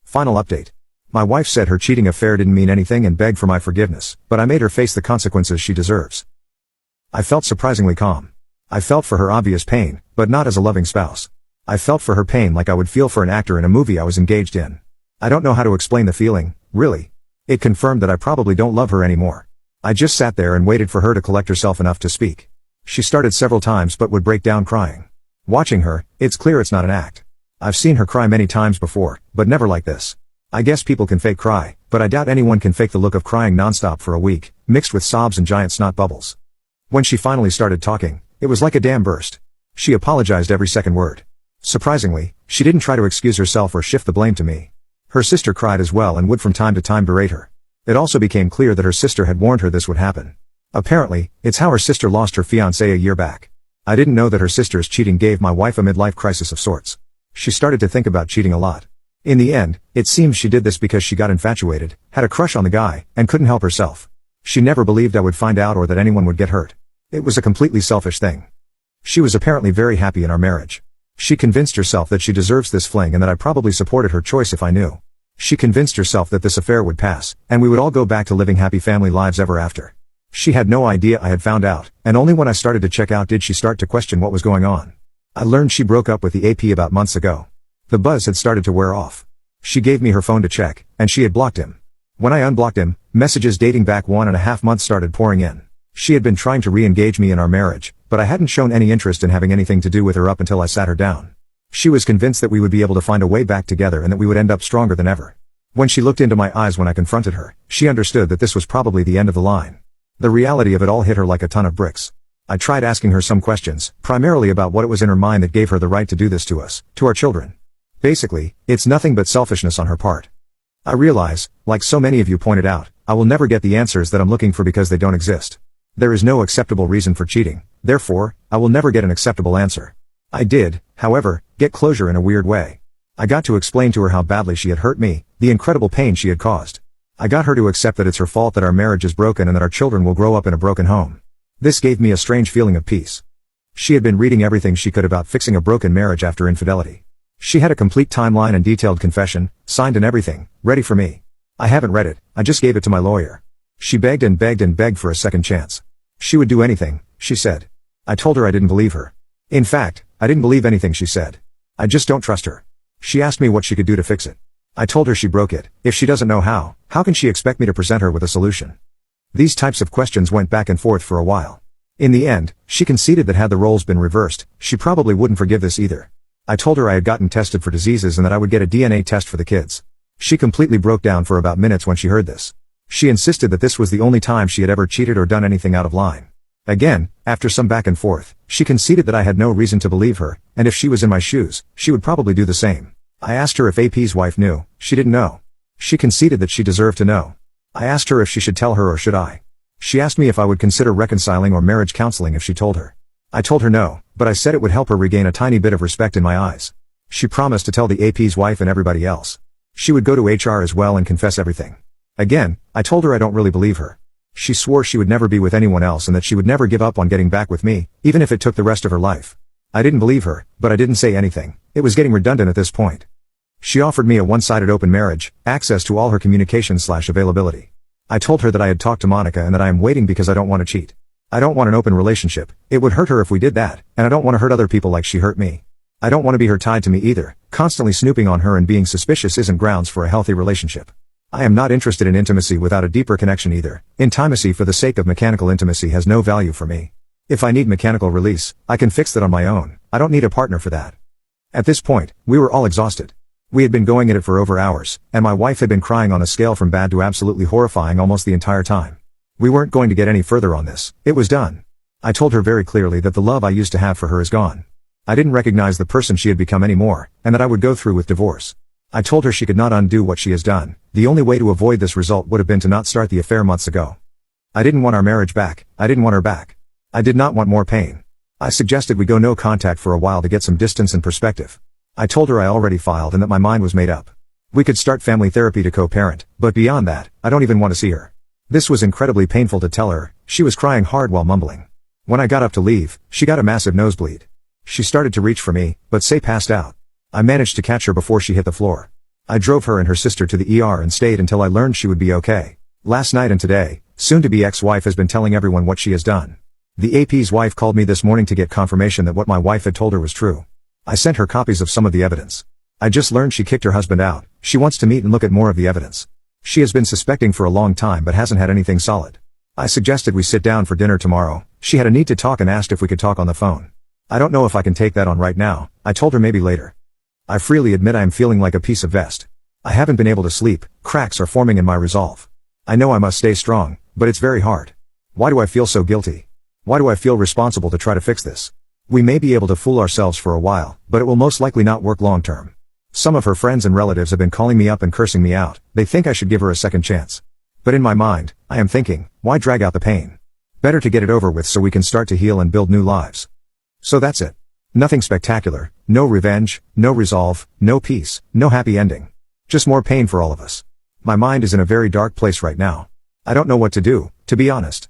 Final update. My wife said her cheating affair didn't mean anything and begged for my forgiveness, but I made her face the consequences she deserves. I felt surprisingly calm. I felt for her obvious pain, but not as a loving spouse. I felt for her pain like I would feel for an actor in a movie I was engaged in. I don't know how to explain the feeling, really. It confirmed that I probably don't love her anymore. I just sat there and waited for her to collect herself enough to speak. She started several times but would break down crying. Watching her, it's clear it's not an act. I've seen her cry many times before, but never like this. I guess people can fake cry, but I doubt anyone can fake the look of crying nonstop for a week, mixed with sobs and giant snot bubbles. When she finally started talking, it was like a dam burst. She apologized every second word. Surprisingly, she didn't try to excuse herself or shift the blame to me. Her sister cried as well and would from time to time berate her. It also became clear that her sister had warned her this would happen. Apparently, it's how her sister lost her fiancé a year back. I didn't know that her sister's cheating gave my wife a midlife crisis of sorts. She started to think about cheating a lot. In the end, it seems she did this because she got infatuated, had a crush on the guy, and couldn't help herself. She never believed I would find out or that anyone would get hurt. It was a completely selfish thing. She was apparently very happy in our marriage. She convinced herself that she deserves this fling and that I probably supported her choice if I knew. She convinced herself that this affair would pass, and we would all go back to living happy family lives ever after. She had no idea I had found out, and only when I started to check out did she start to question what was going on. I learned she broke up with the AP about months ago. The buzz had started to wear off. She gave me her phone to check, and she had blocked him. When I unblocked him, messages dating back 1.5 months started pouring in. She had been trying to re-engage me in our marriage, but I hadn't shown any interest in having anything to do with her up until I sat her down. She was convinced that we would be able to find a way back together and that we would end up stronger than ever. When she looked into my eyes when I confronted her, she understood that this was probably the end of the line. The reality of it all hit her like a ton of bricks. I tried asking her some questions, primarily about what it was in her mind that gave her the right to do this to us, to our children. Basically, it's nothing but selfishness on her part. I realize, like so many of you pointed out, I will never get the answers that I'm looking for because they don't exist. There is no acceptable reason for cheating, therefore, I will never get an acceptable answer. I did, however, get closure in a weird way. I got to explain to her how badly she had hurt me, the incredible pain she had caused. I got her to accept that it's her fault that our marriage is broken and that our children will grow up in a broken home. This gave me a strange feeling of peace. She had been reading everything she could about fixing a broken marriage after infidelity. She had a complete timeline and detailed confession, signed and everything, ready for me. I haven't read it, I just gave it to my lawyer. She begged and begged and begged for a second chance. She would do anything, she said. I told her I didn't believe her. In fact, I didn't believe anything she said. I just don't trust her. She asked me what she could do to fix it. I told her she broke it. If she doesn't know how can she expect me to present her with a solution? These types of questions went back and forth for a while. In the end, she conceded that had the roles been reversed, she probably wouldn't forgive this either. I told her I had gotten tested for diseases and that I would get a DNA test for the kids. She completely broke down for about minutes when she heard this. She insisted that this was the only time she had ever cheated or done anything out of line. Again, after some back and forth, she conceded that I had no reason to believe her, and if she was in my shoes, she would probably do the same. I asked her if AP's wife knew. She didn't know. She conceded that she deserved to know. I asked her if she should tell her or should I. She asked me if I would consider reconciling or marriage counseling if she told her. I told her no, but I said it would help her regain a tiny bit of respect in my eyes. She promised to tell the AP's wife and everybody else. She would go to HR as well and confess everything. Again, I told her I don't really believe her. She swore she would never be with anyone else and that she would never give up on getting back with me, even if it took the rest of her life. I didn't believe her, but I didn't say anything. It was getting redundant at this point. She offered me a one-sided open marriage, access to all her communication/availability. I told her that I had talked to Monica and that I am waiting because I don't want to cheat. I don't want an open relationship. It would hurt her if we did that, and I don't want to hurt other people like she hurt me. I don't want to be her tied to me either. Constantly snooping on her and being suspicious isn't grounds for a healthy relationship. I am not interested in intimacy without a deeper connection either. Intimacy for the sake of mechanical intimacy has no value for me. If I need mechanical release, I can fix that on my own. I don't need a partner for that. At this point, we were all exhausted. We had been going at it for over hours, and my wife had been crying on a scale from bad to absolutely horrifying almost the entire time. We weren't going to get any further on this. It was done. I told her very clearly that the love I used to have for her is gone. I didn't recognize the person she had become anymore, and that I would go through with divorce. I told her she could not undo what she has done. The only way to avoid this result would have been to not start the affair months ago. I didn't want our marriage back. I didn't want her back. I did not want more pain. I suggested we go no contact for a while to get some distance and perspective. I told her I already filed and that my mind was made up. We could start family therapy to co-parent, but beyond that, I don't even want to see her. This was incredibly painful to tell her. She was crying hard while mumbling. When I got up to leave, she got a massive nosebleed. She started to reach for me, but passed out. I managed to catch her before she hit the floor. I drove her and her sister to the ER and stayed until I learned she would be okay. Last night and today, soon-to-be ex-wife has been telling everyone what she has done. The AP's wife called me this morning to get confirmation that what my wife had told her was true. I sent her copies of some of the evidence. I just learned she kicked her husband out. She wants to meet and look at more of the evidence. She has been suspecting for a long time but hasn't had anything solid. I suggested we sit down for dinner tomorrow. She had a need to talk and asked if we could talk on the phone. I don't know if I can take that on right now. I told her maybe later. I freely admit I am feeling like a piece of vest. I haven't been able to sleep, cracks are forming in my resolve. I know I must stay strong, but it's very hard. Why do I feel so guilty? Why do I feel responsible to try to fix this? We may be able to fool ourselves for a while, but it will most likely not work long term. Some of her friends and relatives have been calling me up and cursing me out. They think I should give her a second chance. But in my mind, I am thinking, why drag out the pain? Better to get it over with so we can start to heal and build new lives. So that's it. Nothing spectacular, no revenge, no resolve, no peace, no happy ending. Just more pain for all of us. My mind is in a very dark place right now. I don't know what to do, to be honest.